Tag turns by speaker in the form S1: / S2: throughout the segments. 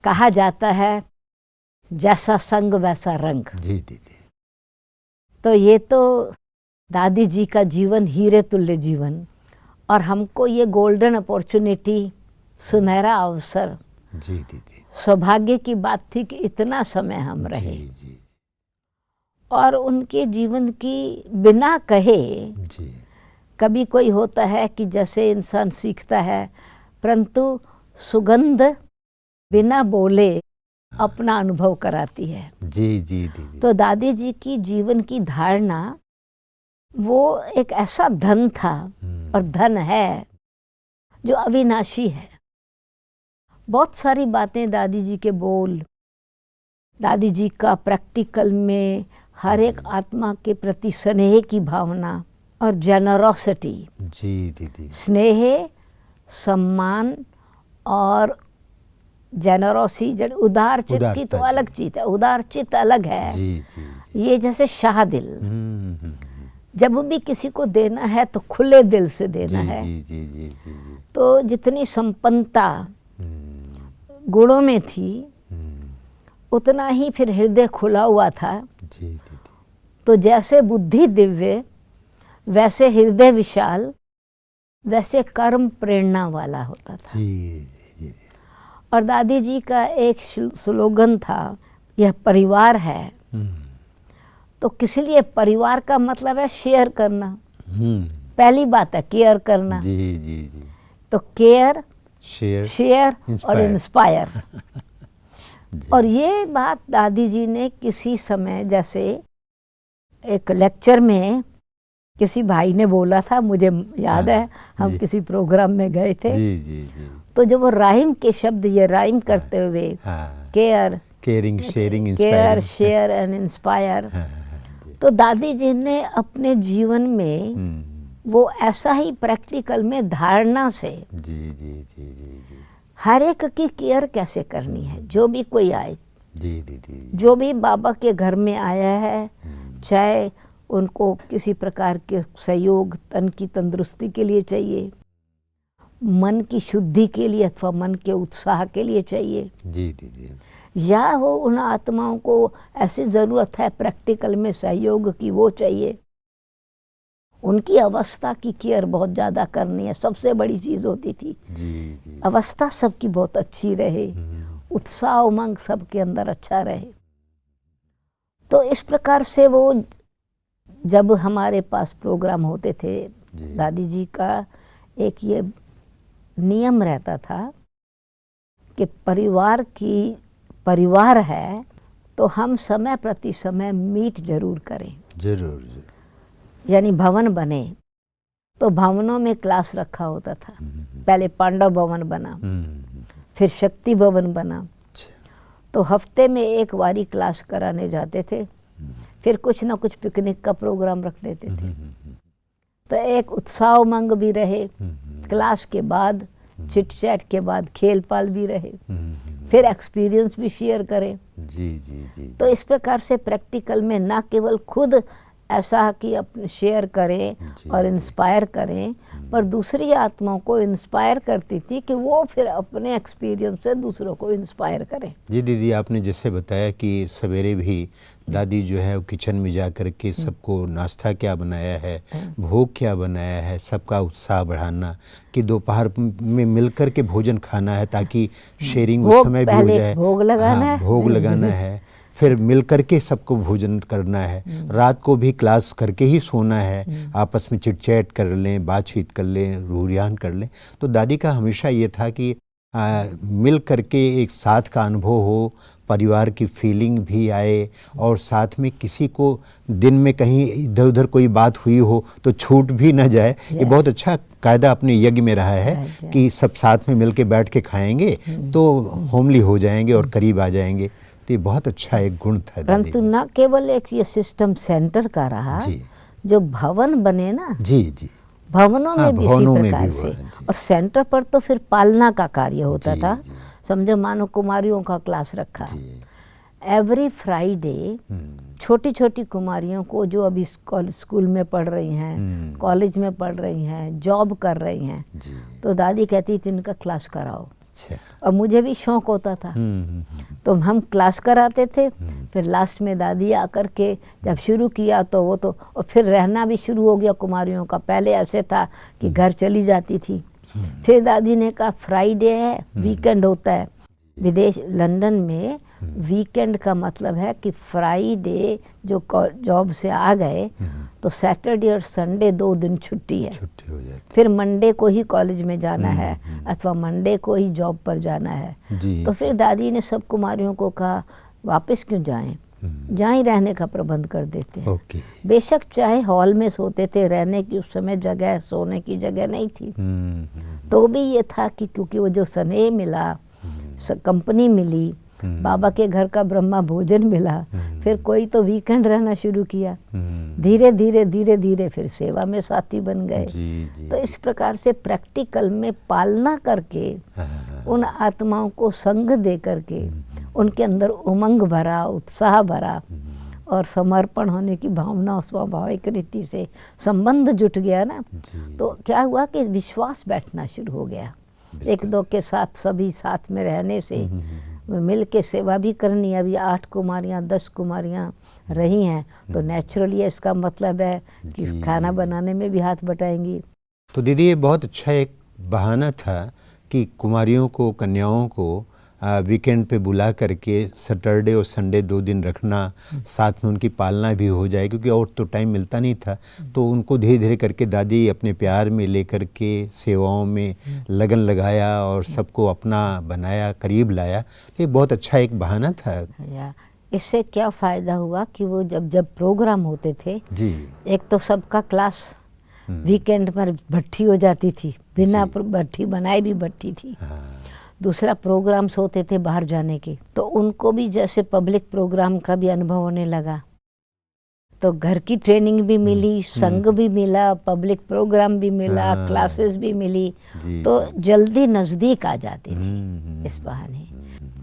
S1: कहा जाता है जैसा संग वैसा रंग।
S2: जी दीदी।
S1: तो ये तो दादी जी का जीवन हीरे तुल्य जीवन, और हमको ये गोल्डन अपॉर्चुनिटी, सुनहरा अवसर,
S2: जी दीदी।
S1: सौभाग्य की बात थी कि इतना समय हम रहे।
S2: जी जी।
S1: और उनके जीवन की बिना कहे,
S2: जी
S1: कभी कोई होता है कि जैसे इंसान सीखता है, परंतु सुगंध बिना बोले अपना अनुभव कराती है।
S2: जी जी दीदी।
S1: तो दादी जी की जीवन की धारणा वो एक ऐसा धन था और धन है जो अविनाशी है। बहुत सारी बातें दादी जी के बोल, दादी जी का प्रैक्टिकल में हर एक आत्मा के प्रति स्नेह की भावना और जेनरोसिटी।
S2: जी दीदी।
S1: स्नेह, सम्मान और जेनरोसी, उदार चित्त की तो अलग चीज है, उदार चित्त अलग है।
S2: जी जी जी।
S1: ये जैसे शाह दिल, जब भी किसी को देना है तो खुले दिल से देना है।
S2: जी जी जी जी जी।
S1: तो जितनी संपन्नता गुणों में थी, उतना ही फिर हृदय खुला हुआ था।
S2: जी दीदी।
S1: तो जैसे बुद्धि दिव्य, वैसे हृदय विशाल, वैसे कर्म प्रेरणा वाला होता था।
S2: जी जी।
S1: और दादी जी का एक स्लोगन था, यह परिवार है। तो किस लिए परिवार का मतलब है शेयर करना। पहली बात है केयर करना।
S2: जी जी जी।
S1: तो केयर,
S2: शेयर
S1: और इंस्पायर। और ये बात दादी जी ने किसी समय, जैसे एक लेक्चर में किसी भाई ने बोला था, मुझे याद है, हम किसी प्रोग्राम में गए थे।
S2: जी जी जी।
S1: तो जब वो राइम के शब्द ये राइम करते हुए, care,
S2: caring, sharing,
S1: care, share and inspire, तो दादी जी ने अपने जीवन में वो ऐसा ही प्रैक्टिकल में धारणा से
S2: जी जी जी जी जी
S1: हर एक की केयर कैसे करनी है। जो भी कोई आए,
S2: जी दीदी,
S1: जो भी बाबा के घर में आया है, चाहे उनको किसी प्रकार के सहयोग तन की तंदुरुस्ती के लिए चाहिए, मन की शुद्धि के लिए अथवा मन के उत्साह के लिए चाहिए,
S2: जी दीदी,
S1: या हो उन आत्माओं को ऐसी ज़रूरत है प्रैक्टिकल में सहयोग की, वो चाहिए, उनकी अवस्था की केयर बहुत ज़्यादा करनी है, सबसे बड़ी चीज़ होती थी।
S2: जी जी।
S1: अवस्था सबकी बहुत अच्छी रहे, उत्साह उमंग सबके अंदर अच्छा रहे। तो इस प्रकार से वो जब हमारे पास प्रोग्राम होते थे, दादी जी का एक ये नियम रहता था कि परिवार है तो हम समय प्रति समय मीट जरूर करें।
S2: जरूर जरूर।
S1: यानी भवन बने तो भवनों में क्लास रखा होता था। पहले पांडव भवन बना, फिर शक्ति भवन बना। तो हफ्ते में एक बारी क्लास कराने जाते थे, फिर कुछ ना कुछ पिकनिक का प्रोग्राम रख देते थे। तो एक उत्साह उमंग भी रहे, क्लास के बाद चिट चैट के बाद खेल पाल भी रहे, फिर एक्सपीरियंस भी शेयर करें।
S2: जी जी जी।
S1: तो इस प्रकार से प्रैक्टिकल में ना केवल खुद ऐसा कि अपने शेयर करें और इंस्पायर करें, पर दूसरी आत्माओं को इंस्पायर करती थी कि वो फिर अपने एक्सपीरियंस से दूसरों को इंस्पायर करें।
S2: जी दीदी, आपने जैसे बताया कि सवेरे भी दादी जो है वो किचन में जा कर के सबको नाश्ता क्या बनाया है, भोग क्या बनाया है, सबका उत्साह बढ़ाना, कि दोपहर में मिलकर के भोजन खाना है ताकि शेयरिंग उस समय भी हो जाए।
S1: भोग लगाना है,
S2: भोग लगाना है, फिर मिल करके सबको भोजन करना है। रात को भी क्लास करके ही सोना है, आपस में चिट चैट कर लें, बातचीत कर लें, रूहियान कर लें। तो दादी का हमेशा ये था कि मिल करके एक साथ का अनुभव हो, परिवार की फीलिंग भी आए, और साथ में किसी को दिन में कहीं इधर उधर कोई बात हुई हो तो छूट भी ना जाए। ये बहुत अच्छा कायदा अपने यज्ञ में रहा है कि सब साथ में मिल के बैठ के खाएंगे तो होमली हो जाएंगे और करीब आ जाएंगे। तो ये बहुत अच्छा एक गुण था।
S1: परंतु न केवल एक ये सिस्टम सेंटर का रहा, जो भवन बने ना,
S2: जी जी,
S1: भवनों में भी इसी प्रकार से, और सेंटर पर तो फिर पालना का कार्य होता था। समझो मानो कुमारियों का क्लास रखा, एवरी फ्राइडे छोटी छोटी कुमारियों को जो अभी स्कूल में पढ़ रही हैं, कॉलेज में पढ़ रही हैं, जॉब कर रही हैं, तो दादी कहती थी इनका क्लास कराओ।
S2: अच्छा।
S1: और मुझे भी शौक होता था। तो हम क्लास कराते थे, फिर लास्ट में दादी आकर के जब शुरू किया तो वो तो, और फिर रहना भी शुरू हो गया कुमारियों का। पहले ऐसे था कि घर चली जाती थी, फिर दादी ने कहा फ्राइडे है, वीकेंड होता है विदेश लंदन में। वीकेंड का मतलब है कि फ्राइडे जो जॉब से आ गए तो सैटरडे और संडे 2 दिन छुट्टी है,
S2: छुट्टी हो जाती।
S1: फिर मंडे को ही कॉलेज में जाना है अथवा मंडे को ही जॉब पर जाना है। तो फिर दादी ने सब कुमारियों को कहा वापस क्यों जाएं, जहाँ ही रहने का प्रबंध कर देते हैं। बेशक चाहे हॉल में सोते थे, रहने की उस समय जगह, सोने की जगह नहीं थी, तो भी ये था कि क्योंकि वो जो स्नेह मिला, कंपनी मिली, बाबा के घर का ब्रह्मा भोजन मिला, फिर कोई तो वीकेंड रहना शुरू किया। धीरे धीरे फिर सेवा में साथी बन गए। तो इस प्रकार से प्रैक्टिकल में पालना करके, उन आत्माओं को संग दे करके उनके अंदर उमंग भरा, उत्साह भरा और समर्पण होने की भावना स्वाभाविक रीति से संबंध जुट गया ना, तो क्या हुआ कि विश्वास बैठना शुरू हो गया। एक दो के साथ सभी साथ में रहने से मिल के सेवा भी करनी। अभी 8 कुमारियाँ 10 कुमारियाँ रही हैं, तो नेचुरली इसका मतलब है कि खाना बनाने में भी हाथ बटाएंगी।
S2: तो दीदी ये बहुत अच्छा एक बहाना था कि कुमारियों को, कन्याओं को वीकेंड पे बुला करके सैटरडे और संडे 2 दिन रखना, साथ में उनकी पालना भी हो जाए, क्योंकि और तो टाइम मिलता नहीं था। तो उनको धीरे धीरे करके दादी अपने प्यार में लेकर के सेवाओं में लगन लगाया और सबको अपना बनाया, करीब लाया। तो ये बहुत अच्छा एक बहाना था।
S1: इससे क्या फ़ायदा हुआ कि वो जब प्रोग्राम होते थे
S2: जी,
S1: एक तो सबका क्लास वीकेंड पर भट्ठी हो जाती थी, बिना भट्ठी बनाए भी भट्ठी थी। दूसरा प्रोग्राम्स होते थे बाहर जाने के, तो उनको भी जैसे पब्लिक प्रोग्राम का भी अनुभव होने लगा। तो घर की ट्रेनिंग भी मिली, संग भी मिला, पब्लिक प्रोग्राम भी मिला, क्लासेस भी मिली, तो जल्दी नज़दीक आ जाती थी इस बहाने।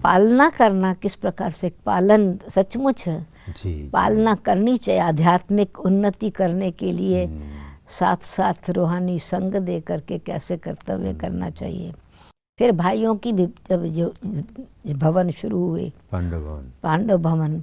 S1: पालना करना किस प्रकार से, पालन सचमुच पालना करनी चाहिए। आध्यात्मिक उन्नति करने के लिए साथ साथ रूहानी संग दे करके कैसे कर्तव्य करना चाहिए। फिर भाइयों की भी जब जो भवन शुरू हुए, पांडव भवन,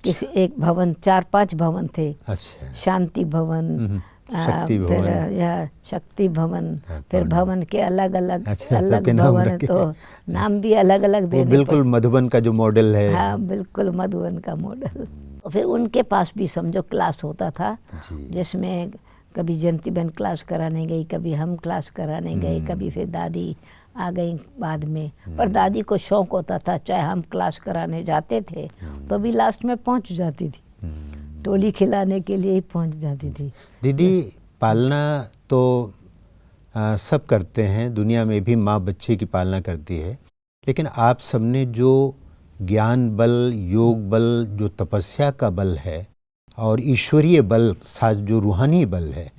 S1: किसी एक भवन, 4-5 भवन थे।
S2: अच्छा।
S1: शांति भवन, फिर शक्ति भवन, फिर भवन के अलग अलग भवन, तो नाम भी अलग अलग देने।
S2: बिल्कुल मधुबन का जो मॉडल है।
S1: हाँ, बिल्कुल मधुबन का मॉडल। तो फिर उनके पास भी समझो क्लास होता था, जिसमें कभी जयंती बहन क्लास कराने गई, कभी हम क्लास कराने गए, कभी फिर दादी आ गई बाद में। पर दादी को शौक होता था, चाहे हम क्लास कराने जाते थे तो भी लास्ट में पहुंच जाती थी, टोली खिलाने के लिए ही पहुंच जाती थी।
S2: दीदी पालना तो सब करते हैं, दुनिया में भी माँ बच्चे की पालना करती है, लेकिन आप सबने जो ज्ञान बल, योग बल, जो तपस्या का बल है और ईश्वरीय बल, साथ जो रूहानी बल है,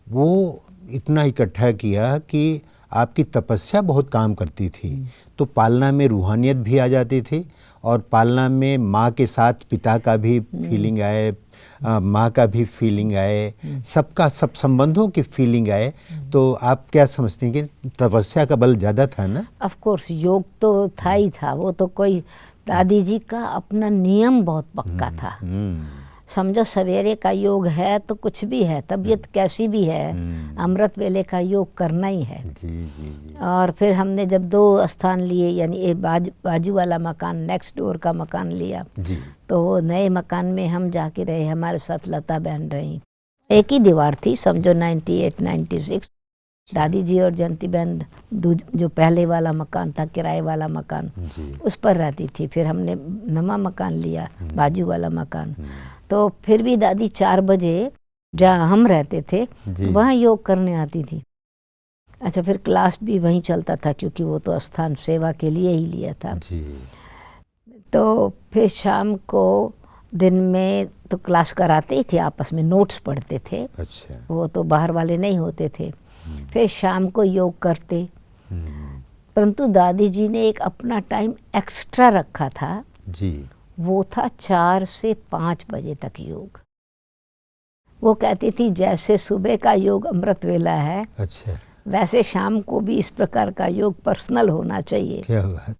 S2: वो इतना इकट्ठा किया कि आपकी तपस्या बहुत काम करती थी। तो पालना में रूहानियत भी आ जाती थी और पालना में माँ के साथ पिता का भी फीलिंग आए, माँ का भी फीलिंग आए, सबका, सब संबंधों की फीलिंग आए। तो आप क्या समझते हैं कि तपस्या का बल ज़्यादा था ना?
S1: ऑफ कोर्स योग तो था ही था, वो तो कोई, दादी जी का अपना नियम बहुत पक्का था। समझो सवेरे का योग है तो कुछ भी है, तबीयत कैसी भी है, अमृत वेले का योग करना ही है। और फिर हमने जब 2 स्थान लिए, यानी एक बाजू वाला मकान, नेक्स्ट डोर का मकान लिया, तो वो नए मकान में हम जाके रहे, हमारे साथ लता बहन रही। एक ही दीवार थी, समझो 98-96। दादी जी और जयंती बहन जो पहले वाला मकान था, किराए वाला मकान, उस पर रहती थी। फिर हमने नवा मकान लिया, बाजू वाला मकान। तो फिर भी दादी 4 बजे जहाँ हम रहते थे वहाँ योग करने आती थी। अच्छा, फिर क्लास भी वहीं चलता था, क्योंकि वो तो स्थान सेवा के लिए ही लिया था। तो फिर शाम को, दिन में तो क्लास कराते ही थे, आपस में नोट्स पढ़ते थे।
S2: अच्छा।
S1: वो तो बाहर वाले नहीं होते थे। फिर शाम को योग करते, परंतु दादी जी ने एक अपना टाइम एक्स्ट्रा रखा था
S2: जी,
S1: वो था 4 से 5 बजे तक योग। वो कहती थी जैसे सुबह का योग अमृत वेला है,
S2: अच्छा,
S1: वैसे शाम को भी इस प्रकार का योग पर्सनल होना चाहिए।
S2: क्या बात।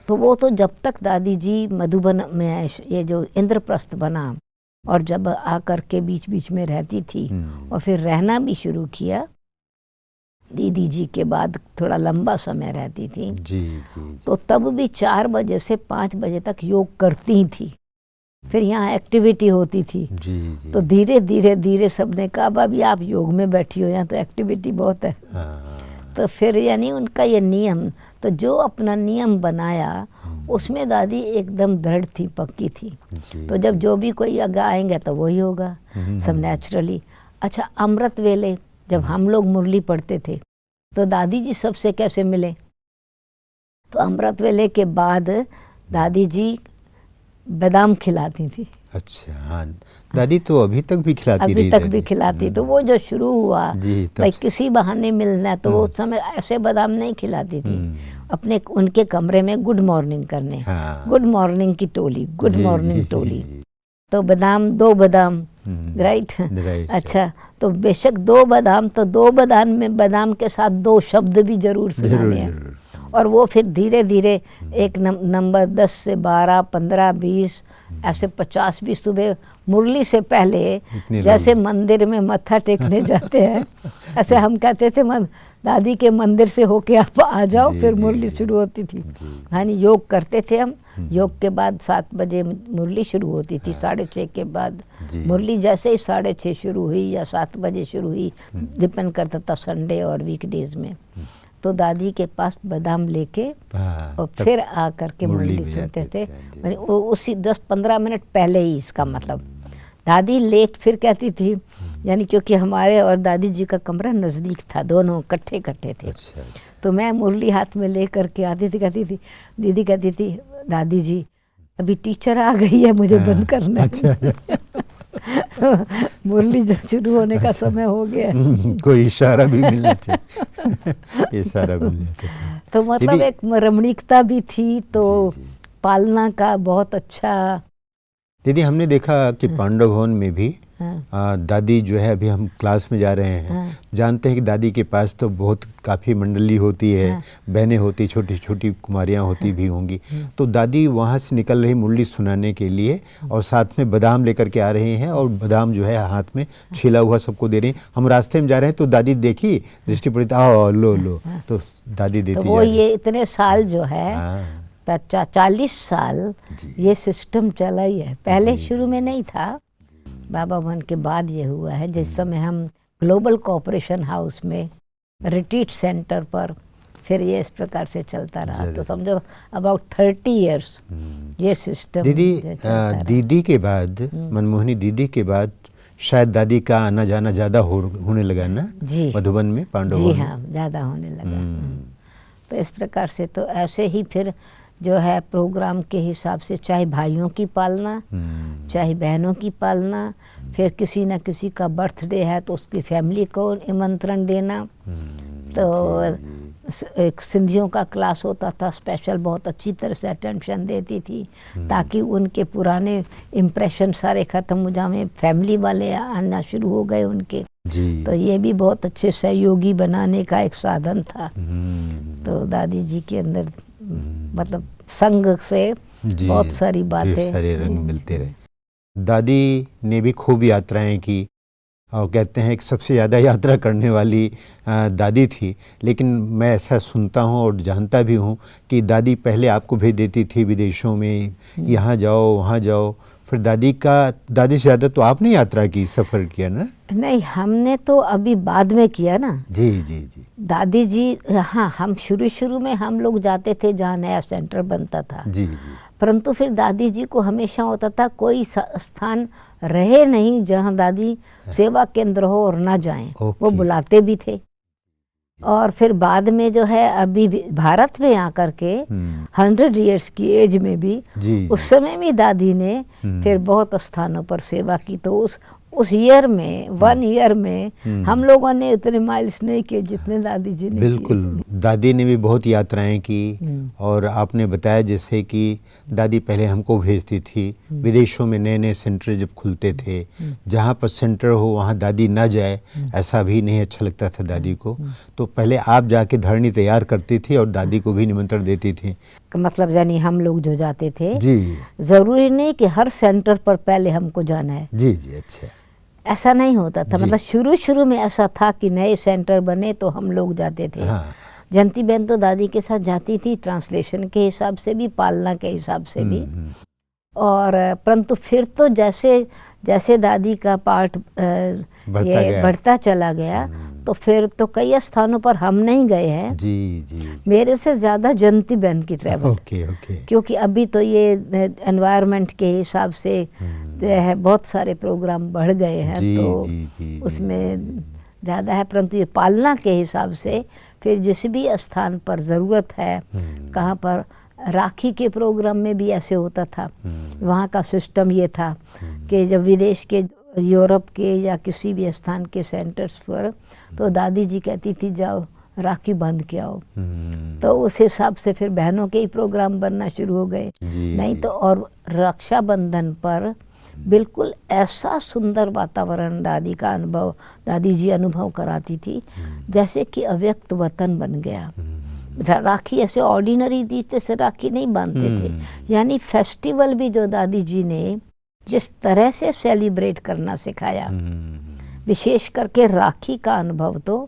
S1: तो वो तो जब तक दादी जी मधुबन में ये जो इंद्रप्रस्थ बना और जब आकर के बीच बीच में रहती थी और फिर रहना भी शुरू किया, दीदी जी के बाद थोड़ा लंबा समय रहती थी
S2: जी, जी।
S1: तो तब भी 4 बजे से 5 बजे तक योग करती थी। फिर यहाँ एक्टिविटी होती थी
S2: जी, जी।
S1: तो धीरे धीरे धीरे सबने कहा अभी आप योग में बैठी हो, यहाँ तो एक्टिविटी बहुत है।
S2: हाँ।
S1: तो फिर यानी उनका ये नियम, तो जो अपना नियम बनाया उसमें दादी एकदम दृढ़ थी, पक्की थी।
S2: जी,
S1: तो जब जो भी कोई आगे आएंगे तो वही होगा, सब नेचुरली। अच्छा, अमृत वेले जब हम लोग मुरली पढ़ते थे तो दादी जी सबसे कैसे मिले? तो अमृत वेले के बाद दादी जी बादाम खिलाती थी।
S2: अच्छा, हाँ, दादी तो अभी तक भी खिलाती रही।
S1: अभी तक भी खिलाती। तो वो जो शुरू हुआ भाई किसी बहाने मिलना है, तो वो उस समय ऐसे बादाम नहीं खिलाती थी, अपने उनके कमरे में गुड मॉर्निंग करने, गुड मॉर्निंग की टोली, गुड मॉर्निंग टोली। तो बादाम, 2 बादाम, राइट। अच्छा, तो बेशक 2 बादाम, तो 2 बादाम में बादाम के साथ 2 शब्द भी जरूर सुनाने हैं। और वो फिर धीरे धीरे एक नंबर 10 से 12, 15, 20 ऐसे 50 भी सुबह मुरली से पहले जैसे मंदिर में मत्था टेकने जाते हैं ऐसे हम कहते थे दादी के मंदिर से होके आप आ जाओ, फिर मुरली शुरू होती थी। यानी योग करते थे हम। योग के बाद 7 बजे मुरली शुरू होती थी, 6:30 के बाद मुरली जैसे ही 6:30 शुरू हुई या 7 बजे शुरू हुई, डिपेंड करता था संडे और वीकडेज में। तो दादी के पास बादाम लेके और फिर आकर के मुरली सुनते थे। वो उसी 10-15 मिनट पहले ही, इसका मतलब दादी लेट फिर कहती थी, यानी क्योंकि हमारे और दादी जी का कमरा नज़दीक था, दोनों इकट्ठे थे।
S2: अच्छा।
S1: तो मैं मुरली हाथ में लेकर के आती थी, कहती थी, दीदी कहती थी, दादी जी अभी टीचर आ गई है, मुझे बंद करना है।
S2: अच्छा।
S1: मुरली शुरू होने का समय हो गया।
S2: कोई इशारा भी मिलना चाहिए। इशारा मिल जाता था।
S1: तो मतलब एक रमणीकता भी थी, तो पालना का बहुत अच्छा।
S2: दीदी, हमने देखा कि पांडव भवन में भी दादी जो है, अभी हम क्लास में जा रहे हैं, जानते हैं कि दादी के पास तो बहुत काफ़ी मंडली होती है, बहनें होती, छोटी छोटी कुमारियाँ होती भी होंगी। तो दादी वहाँ से निकल रही मुरली सुनाने के लिए और साथ में बादाम लेकर के आ रहे हैं और बादाम जो है हाथ में छिला हुआ सबको दे रहे हैं। हम रास्ते में जा रहे हैं तो दादी देखी, दृष्टि पड़ी, आओ लो लो, तो दादी देती
S1: तो वो ये इतने साल जो है 40 साल ये सिस्टम चला ही है। पहले शुरू में नहीं था, बाबा भवन के बाद ये हुआ है। जिस समय हम ग्लोबल कोऑपरेशन हाउस में रिट्रीट सेंटर पर, फिर ये इस प्रकार से चलता रहा। तो समझो अबाउट 30 इयर्स ये सिस्टम।
S2: दीदी के बाद, मनमोहनी दीदी के बाद शायद दादी का आना जाना ज़्यादा होने लगा ना
S1: जी,
S2: मधुबन में, पांडव
S1: जी हाँ, ज़्यादा होने लगा। तो इस प्रकार से तो ऐसे ही फिर जो है प्रोग्राम के हिसाब से, चाहे भाइयों की पालना, चाहे बहनों की पालना, फिर किसी न किसी का बर्थडे है तो उसकी फैमिली को निमंत्रण देना। तो एक सिंधियों का क्लास होता था स्पेशल, बहुत अच्छी तरह से अटेंशन देती थी ताकि उनके पुराने इम्प्रेशन सारे ख़त्म हो जाए, फैमिली वाले आना शुरू हो गए उनके। तो ये भी बहुत अच्छे सहयोगी बनाने का एक साधन था। तो दादी जी के अंदर मतलब संग से बहुत सारी बातें,
S2: सारे रंग मिलते रहे। दादी ने भी खूब यात्राएं की और कहते हैं कि सबसे ज़्यादा यात्रा करने वाली दादी थी। लेकिन मैं ऐसा सुनता हूँ और जानता भी हूँ कि दादी पहले आपको भेज देती थी विदेशों में, यहाँ जाओ वहाँ जाओ। फिर दादी से ज़्यादा तो आपने यात्रा की, सफ़र किया ना?
S1: नहीं, हमने तो अभी बाद में किया ना।
S2: जी जी जी।
S1: दादी जी, हाँ, हम शुरू में हम लोग जाते थे जहाँ नया सेंटर बनता था।
S2: जी जी।
S1: परंतु फिर दादी जी को हमेशा होता था कोई स्थान रहे नहीं जहाँ दादी सेवा केंद्र हो और ना जाएं। वो बुलाते भी थे। और फिर बाद में जो है अभी भारत में आकर के 100 इयर्स की एज में भी, उस समय भी दादी ने फिर बहुत स्थानों पर सेवा की। तो उस ईयर में 1 ईयर में हम लोगों ने उतने माइल्स नहीं किए जितने दादी जी ने
S2: बिल्कुल
S1: किए।
S2: दादी ने भी बहुत यात्राएं की और आपने बताया जैसे कि दादी पहले हमको भेजती थी विदेशों में, नए नए सेंटर जब खुलते थे, जहाँ पर सेंटर हो वहाँ दादी ना जाए ऐसा भी नहीं अच्छा लगता था दादी को, तो पहले आप जाके धरनी तैयार करती थी और दादी को भी निमंत्रण देती थी।
S1: मतलब यानी हम लोग जो जाते थे
S2: जी
S1: जरूरी नहीं कि हर सेंटर पर पहले हमको जाना है,
S2: जी जी अच्छा
S1: ऐसा नहीं होता था।
S2: जी।
S1: मतलब शुरू शुरू में ऐसा था कि नए सेंटर बने तो हम लोग जाते थे।
S2: हाँ
S1: जयंती बहन तो दादी के साथ जाती थी, ट्रांसलेशन के हिसाब से भी, पालना के हिसाब से भी। और परंतु फिर तो जैसे जैसे दादी का पार्ट बढ़ता चला गया तो फिर तो कई स्थानों पर हम नहीं गए हैं।
S2: जी जी
S1: मेरे से ज़्यादा जयंती बहन की ट्रैवल,
S2: ओके ओके,
S1: क्योंकि अभी तो ये एनवायरनमेंट के हिसाब से जो है बहुत सारे प्रोग्राम बढ़ गए हैं,
S2: जी,
S1: तो
S2: जी, जी,
S1: उसमें ज़्यादा है। परंतु ये पालना के हिसाब से फिर जिस भी स्थान पर ज़रूरत है, कहाँ पर राखी के प्रोग्राम में भी ऐसे होता था। वहाँ का सिस्टम ये था कि जब विदेश के, यूरोप के या किसी भी स्थान के सेंटर्स पर, तो दादी जी कहती थी जाओ राखी बांध के आओ, तो उस हिसाब से फिर बहनों के ही प्रोग्राम बनना शुरू हो गए। नहीं तो और रक्षाबंधन पर बिल्कुल ऐसा सुंदर वातावरण दादी का अनुभव, दादी जी अनुभव कराती थी जैसे कि अव्यक्त वतन बन गया। राखी ऐसे ऑर्डिनरी तरीके से राखी नहीं बांधते थे, यानी फेस्टिवल भी जो दादी जी ने जिस तरह से सेलिब्रेट करना सिखाया, विशेष करके राखी का अनुभव तो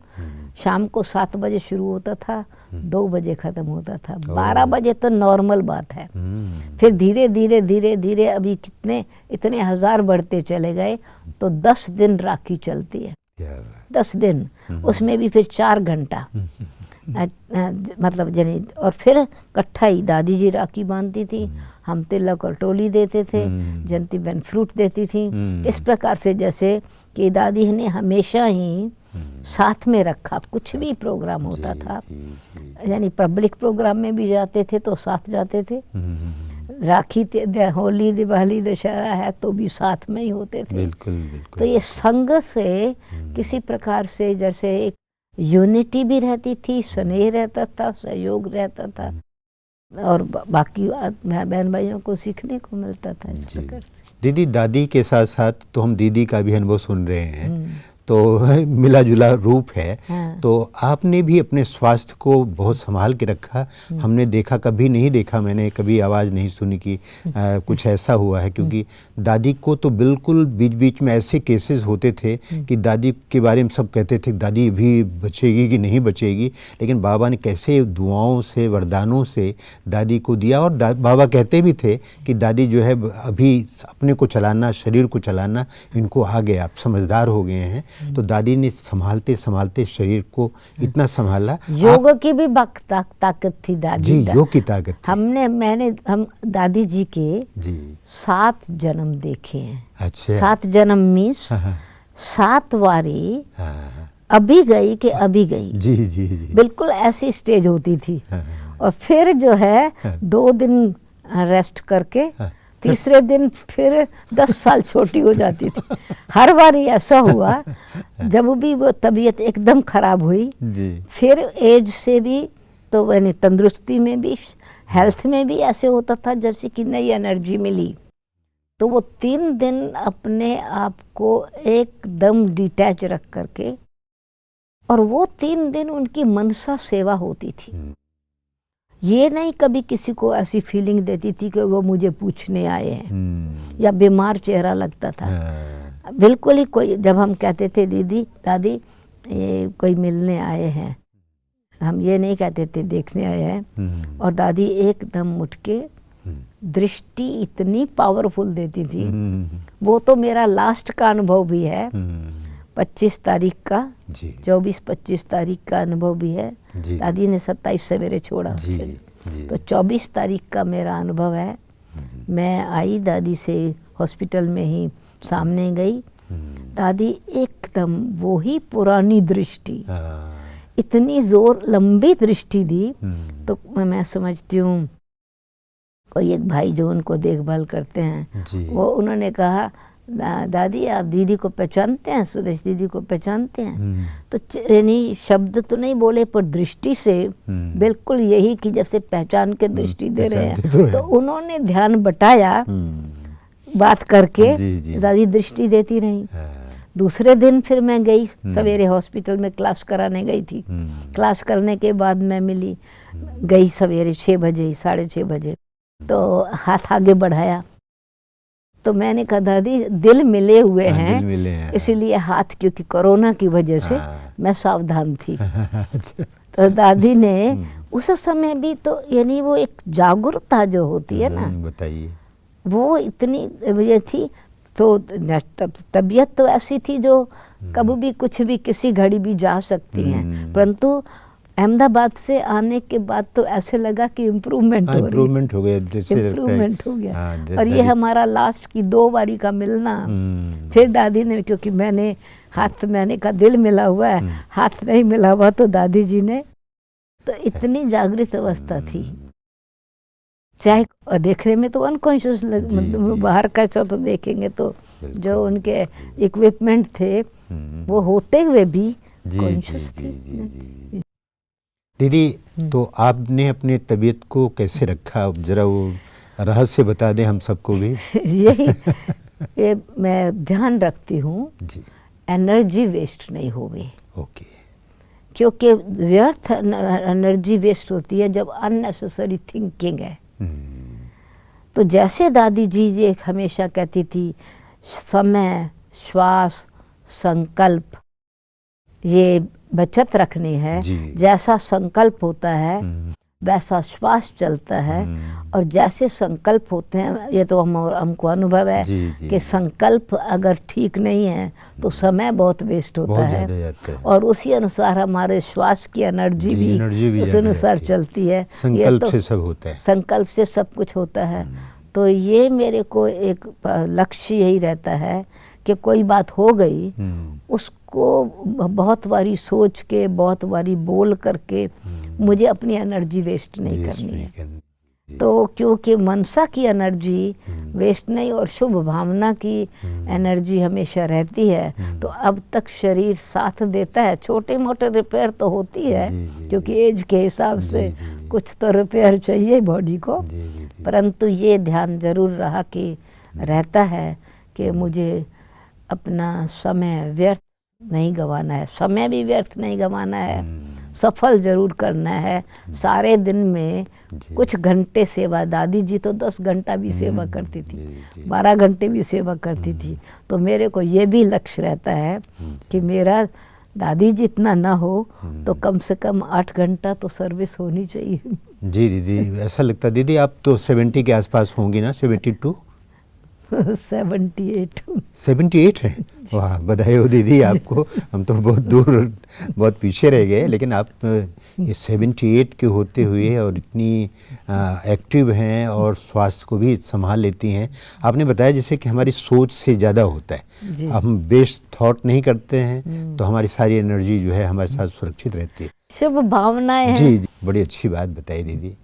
S1: शाम को 7 बजे शुरू होता था, 2 बजे ख़त्म होता था। 12 बजे तो नॉर्मल बात है। फिर धीरे धीरे धीरे धीरे अभी कितने इतने हज़ार बढ़ते चले गए, तो 10 दिन राखी चलती है। 10 दिन, उसमें भी फिर 4 घंटा मतलब जनी, और फिर इकट्ठा ही दादी जी राखी बांधती थी, हम तिलक और टोली देते थे, जयंती बहन फ्रूट देती थी। इस प्रकार से जैसे कि दादी ने हमेशा ही साथ में रखा, कुछ भी प्रोग्राम होता था, यानी पब्लिक प्रोग्राम में भी जाते थे तो साथ जाते थे, राखी होली दिवाली दशहरा है तो भी साथ में ही होते थे।
S2: बिल्कुल बिल्कुल।
S1: तो ये संग से किसी प्रकार से जैसे एक यूनिटी भी रहती थी, स्नेह रहता था, सहयोग रहता था, और बाकी बहन भाइयों को सीखने को मिलता था इस प्रकार से।
S2: दीदी, दादी के साथ साथ तो हम दीदी का भी अनुभव सुन रहे हैं, तो मिला जुला रूप है।
S1: हाँ।
S2: तो आपने भी अपने स्वास्थ्य को बहुत संभाल के रखा। हमने देखा, कभी नहीं देखा, मैंने कभी आवाज़ नहीं सुनी कि कुछ ऐसा हुआ है, क्योंकि दादी को तो बिल्कुल बीच बीच में ऐसे केसेस होते थे कि दादी के बारे में सब कहते थे दादी भी बचेगी कि नहीं बचेगी, लेकिन बाबा ने कैसे दुआओं से, वरदानों से दादी को दिया। और बाबा कहते भी थे कि दादी जो है अभी अपने को चलाना, शरीर को चलाना इनको आ गया, आप समझदार हो गए हैं। तो दादी ने संभालते संभालते शरीर को इतना संभाला।
S1: योग की भी ताकत थी दादी।
S2: जी, योग की ताकत थी।
S1: हम दादी जी के
S2: जी
S1: 7 जन्म देखे हैं।
S2: अच्छा।
S1: 7 जन्म मीन्स 7 बारी अभी गई कि अभी गई।
S2: जी जी जी,
S1: बिल्कुल ऐसी स्टेज होती थी। और फिर जो है 2 दिन रेस्ट करके तीसरे दिन फिर 10 साल छोटी हो जाती थी। हर बार ऐसा हुआ, जब भी वो तबीयत एकदम खराब हुई
S2: जी।
S1: फिर एज से भी, तो यानी तंदुरुस्ती में भी, हेल्थ में भी ऐसे होता था जैसे कि नई एनर्जी मिली। तो वो 3 दिन अपने आप को एकदम डिटैच रख करके, और वो 3 दिन उनकी मनसा सेवा होती थी। ये नहीं कभी किसी को ऐसी फीलिंग देती थी कि वो मुझे पूछने आए हैं, या बीमार चेहरा लगता था। बिल्कुल ही कोई, जब हम कहते थे दीदी दादी ये कोई मिलने आए हैं, हम ये नहीं कहते थे देखने आए हैं। और दादी एकदम उठ के दृष्टि इतनी पावरफुल देती थी। वो तो मेरा लास्ट का अनुभव भी है, 25 तारीख का, 24-25 तारीख का अनुभव भी है। दादी ने 27 सवेरे छोड़ा
S2: जी,
S1: तो 24 तारीख का मेरा अनुभव है। मैं आई दादी से, हॉस्पिटल में ही सामने गई, दादी एकदम वो ही पुरानी दृष्टि, इतनी जोर लंबी दृष्टि दी। तो मैं समझती हूँ कोई एक भाई जो उनको देखभाल करते हैं, वो उन्होंने कहा दादी आप दीदी को पहचानते हैं, सुदेश दीदी को पहचानते हैं? तो यानी शब्द तो नहीं बोले पर दृष्टि से बिल्कुल यही कि जैसे पहचान के दृष्टि दे रहे हैं। तो उन्होंने ध्यान बटाया बात करके, दादी दृष्टि देती रही। दूसरे दिन फिर मैं गई, सवेरे हॉस्पिटल में क्लास कराने गई थी। क्लास करने के बाद मैं मिली, गई सवेरे 6 बजे 6:30 बजे, तो हाथ आगे बढ़ाया तो मैंने कहा दादी दिल मिले हुए हैं, इसीलिए हाथ, क्योंकि कोरोना की वजह से मैं सावधान थी। तो दादी ने उस समय भी तो यानी वो एक जागरूकता जो होती है ना,
S2: बताइए, वो
S1: इतनी ये थी। तो तबीयत तो ऐसी थी जो कभी भी कुछ भी किसी घड़ी भी जा सकती हैं, परंतु अहमदाबाद से आने के बाद तो ऐसे लगा कि इम्प्रूवमेंट हो
S2: गया,
S1: इम्प्रूवमेंट हो गया। और ये हमारा लास्ट की 2 बारी का मिलना। फिर दादी ने, क्योंकि मैंने कहा दिल मिला हुआ है, हाथ नहीं मिला हुआ, तो दादी जी ने, तो इतनी जागृत अवस्था थी। चाहे देखने में तो अनकॉन्शियस, बाहर का तो देखेंगे तो जो उनके इक्विपमेंट थे वो होते हुए भी कॉन्शियस थे।
S2: दीदी, तो आपने अपने तबीयत को कैसे रखा, जरा वो रहस्य बता दें हम सबको भी।
S1: ये मैं ध्यान रखती हूँ जी, एनर्जी वेस्ट नहीं होवे।
S2: ओके।
S1: क्योंकि व्यर्थ एनर्जी वेस्ट होती है जब अननेसेसरी थिंकिंग है। तो जैसे दादी जी ये हमेशा कहती थी, समय, श्वास, संकल्प, ये बचत रखनी है। जैसा संकल्प होता है वैसा श्वास चलता है, और जैसे संकल्प होते हैं, ये तो हमको अनुभव है कि संकल्प अगर ठीक नहीं है तो समय बहुत वेस्ट होता है, और उसी अनुसार हमारे श्वास की एनर्जी भी उस अनुसार चलती है।
S2: संकल्प से सब होता है,
S1: संकल्प से सब कुछ होता है। तो ये मेरे को एक लक्ष्य यही रहता है कि कोई बात हो गई, उसको बहुत बारी सोच के, बहुत बारी बोल करके मुझे अपनी एनर्जी वेस्ट नहीं करनी है। तो क्योंकि मनसा की एनर्जी वेस्ट नहीं और शुभ भावना की एनर्जी हमेशा रहती है, तो अब तक शरीर साथ देता है। छोटे मोटे रिपेयर तो होती है, क्योंकि एज के हिसाब से कुछ तो रिपेयर चाहिए बॉडी को, परंतु ये ध्यान जरूर रहा कि रहता है कि मुझे अपना समय व्यर्थ नहीं गंवाना है। समय भी व्यर्थ नहीं गंवाना है, सफल जरूर करना है। सारे दिन में कुछ घंटे सेवा, दादी जी तो 10 घंटा भी सेवा करती थी, 12 घंटे भी सेवा करती थी। तो मेरे को ये भी लक्ष्य रहता है कि मेरा दादी जी इतना ना हो तो कम से कम 8 घंटा तो सर्विस होनी चाहिए।
S2: जी दीदी, ऐसा लगता है दीदी आप तो 70 के आसपास होंगी ना? 72 78 है। वाह, बधाई हो दीदी आपको। हम तो बहुत दूर, बहुत पीछे रह गए, लेकिन आप ये 78 के होते हुए और इतनी एक्टिव हैं और स्वास्थ्य को भी संभाल लेती हैं। आपने बताया जैसे कि हमारी सोच से ज़्यादा होता है, हम बेस्ट थॉट नहीं करते हैं तो हमारी सारी एनर्जी जो है हमारे साथ सुरक्षित रहती है।
S1: शुभ भावनाएं हैं।
S2: जी, बड़ी अच्छी बात बताई दीदी।